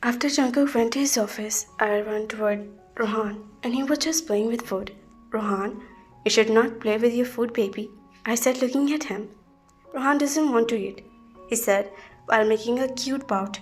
After Jungkook went to his office, I ran toward Rohan and he was just playing with food. Rohan, you should not play with your food, baby, I said, looking at him. Rohan doesn't want to eat, he said while making a cute pout.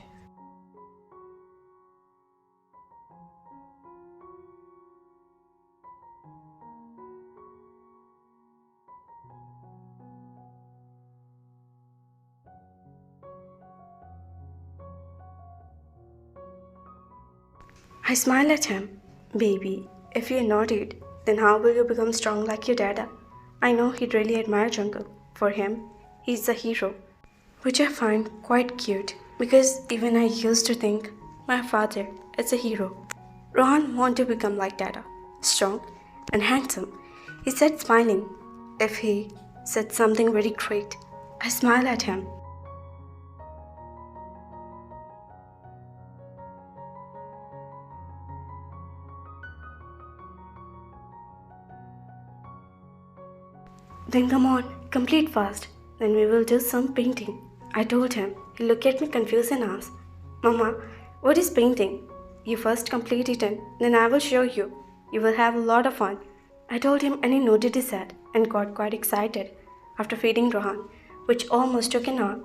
I smiled at him. Baby, if you're not it, then how will you become strong like your dada? I know he'd really admire Jungkook. For him, he's a hero. Which I find quite cute because even I used to think my father is a hero. Rohan wanted to become like dada, strong and handsome. He said smiling. If he said something very great, I smiled at him. Then come on, complete fast. Then we will do some painting. I told him. He looked at me confused and asked, Mama, what is painting? You first complete it and then I will show you. You will have a lot of fun. I told him and he nodded his head and got quite excited. After feeding Rohan, which almost took an hour,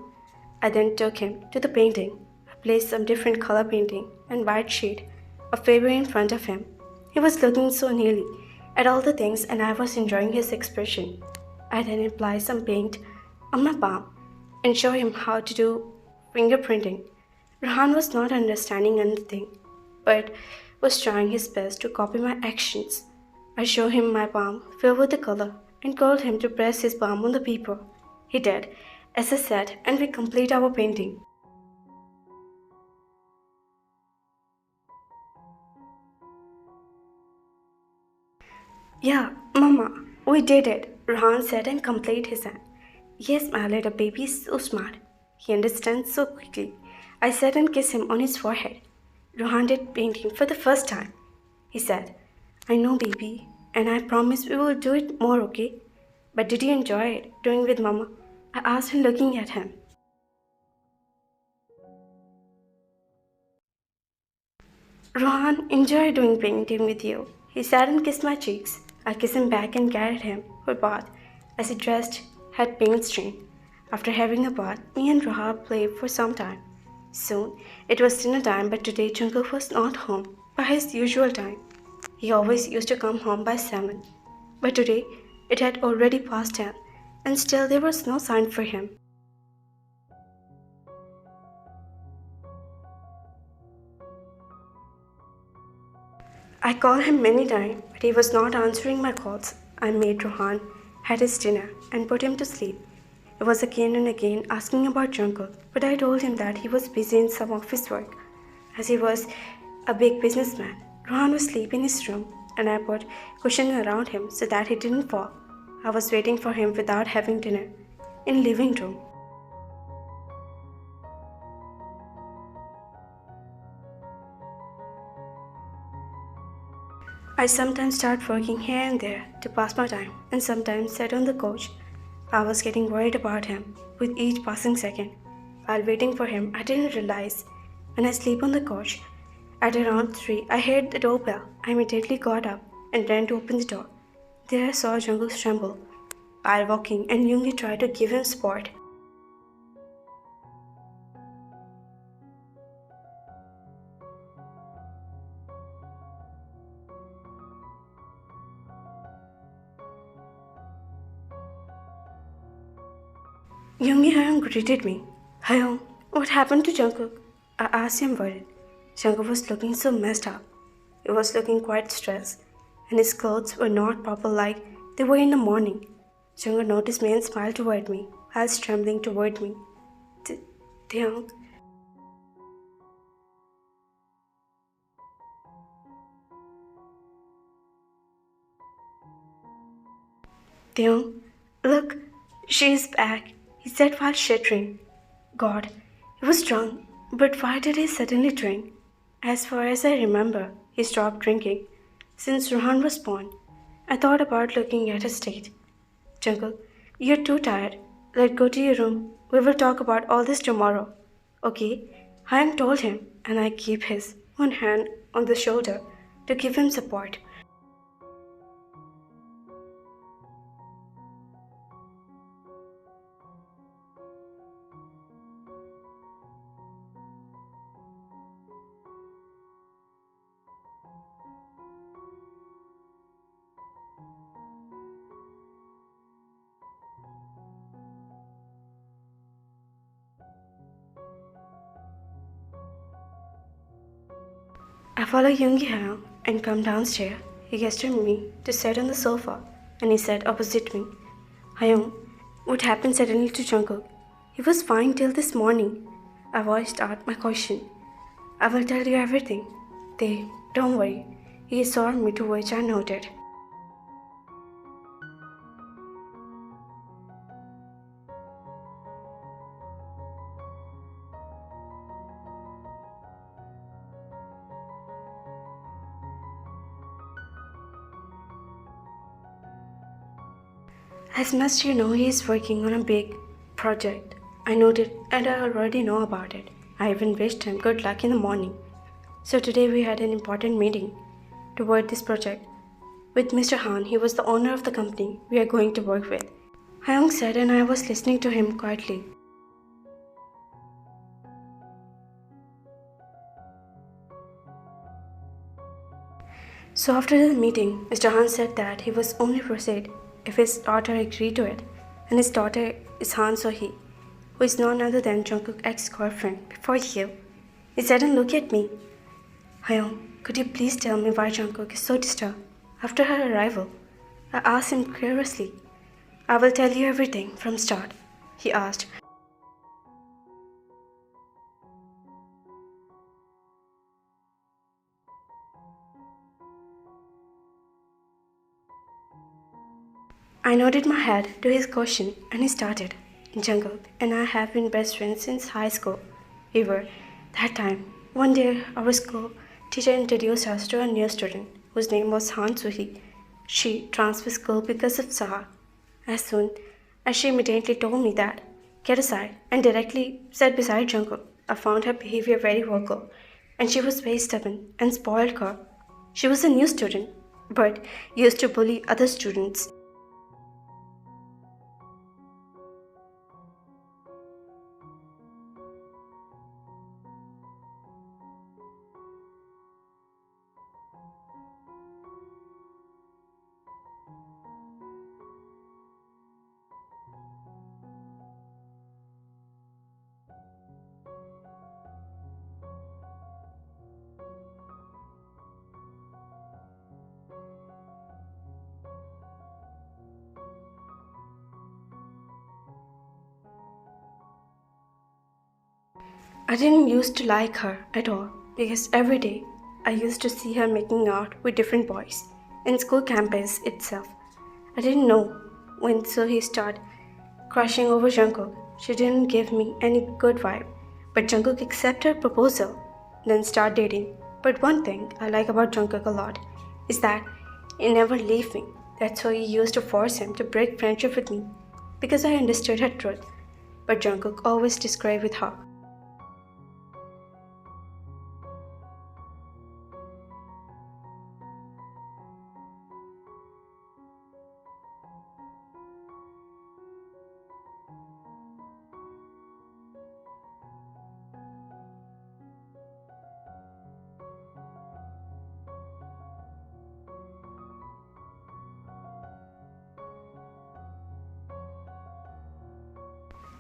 I then took him to the painting. I placed some different color painting and white sheet of paper in front of him. He was looking so nearly at all the things and I was enjoying his expression. I then applied some paint on my palm and showed him how to do fingerprinting. Rohan was not understanding anything, but was trying his best to copy my actions. I showed him my palm filled with the color and told him to press his palm on the paper. He did, as I said, and we complete our painting. Yeah, Mama, we did it, Rohan said and completed his hand. Yes, my little baby is so smart. He understands so quickly. I said and kissed him on his forehead. Rohan did painting for the first time. He said, I know, baby, and I promise we will do it more, okay? But did you enjoy it, doing with Mama? I asked him looking at him. Rohan enjoyed doing painting with you. He sat and kissed my cheeks. I kissed him back and carried him for a bath as he dressed had paint stain. After having a bath, me and Rohan played for some time. Soon, it was dinner time, but today Jungkook was not home by his usual time. He always used to come home by 7. But today, it had already passed 10, and still there was no sign for him. I called him many times, but he was not answering my calls. I made Rohan had his dinner and put him to sleep. He was again and again asking about Jungkook, but I told him that he was busy in some office work, as he was a big businessman. Rohan was sleeping in his room, and I put cushion around him so that he didn't fall. I was waiting for him without having dinner in living room. I sometimes start working here and there to pass my time and sometimes sat on the couch. I was getting worried about him with each passing second. While waiting for him, I didn't realize when I sleep on the couch. At around 3, I heard the doorbell. I immediately got up and ran to open the door. There I saw Jungkook tremble while walking and Yoongi tried to give him support. Yoongi Hyung greeted me. Hyung, what happened to Jungkook? I asked him worried. Jungkook was looking so messed up. He was looking quite stressed, and his clothes were not proper like they were in the morning. Jungkook noticed me and smiled toward me, whilst trembling toward me. Hyung. Hyung, look, she is back, he said while shuddering. God, he was drunk, but why did he suddenly drink? As far as I remember, he stopped drinking since Rohan was born. I thought about looking at his state. Jungkook, you're too tired. Let's go to your room. We will talk about all this tomorrow. Okay? Hyung told him and I keep his one hand on the shoulder to give him support. I follow Yoongi around and come downstairs. He gestured me to sit on the sofa and he sat opposite me. Hyung, what happened suddenly to Jungkook? He was fine till this morning. I voiced out my question. I will tell you everything. Don't worry. He assured me, to which I nodded. As much you know, he is working on a big project. I noted and I already know about it. I even wished him good luck in the morning. So today we had an important meeting toward this project. With Mr. Han, he was the owner of the company we are going to work with. Hyung said and I was listening to him quietly. So after the meeting, Mr. Han said that he was only proceed if his daughter agreed to it, and his daughter is Han So-hee, who is none other than Jungkook's ex-girlfriend before you. He said and looked at me. Hyung, could you please tell me why Jungkook is so disturbed after her arrival? I asked him curiously. I will tell you everything from start, he asked. I nodded my head to his question and he started. Jungkook and I have been best friends since high school. We were, that time, one day our school teacher introduced us to a new student whose name was Han So-hee. She transferred school because of Saha. As soon as she immediately told me that, get aside, and directly sat beside Jungkook, I found her behavior very vocal, and she was very stubborn and spoiled her. She was a new student, but used to bully other students. I didn't used to like her at all because every day I used to see her making out with different boys in school campus itself. I didn't know when so he started crushing over Jungkook. She didn't give me any good vibe, but Jungkook accepted her proposal, then start dating. But one thing I like about Jungkook a lot is that he never leave me. That's why he used to force him to break friendship with me because I understood her truth. But Jungkook always disagreed with her.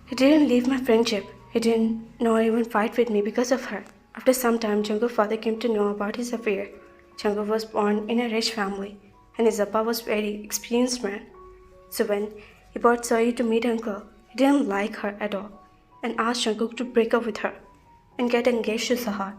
He didn't leave my friendship. He didn't nor even fight with me because of her. After some time, Jungkook's father came to know about his affair. Jungkook was born in a rich family, and his appa was very experienced man. So when he brought Soyi to meet uncle, he didn't like her at all, and asked Jungkook to break up with her and get engaged to Sahar.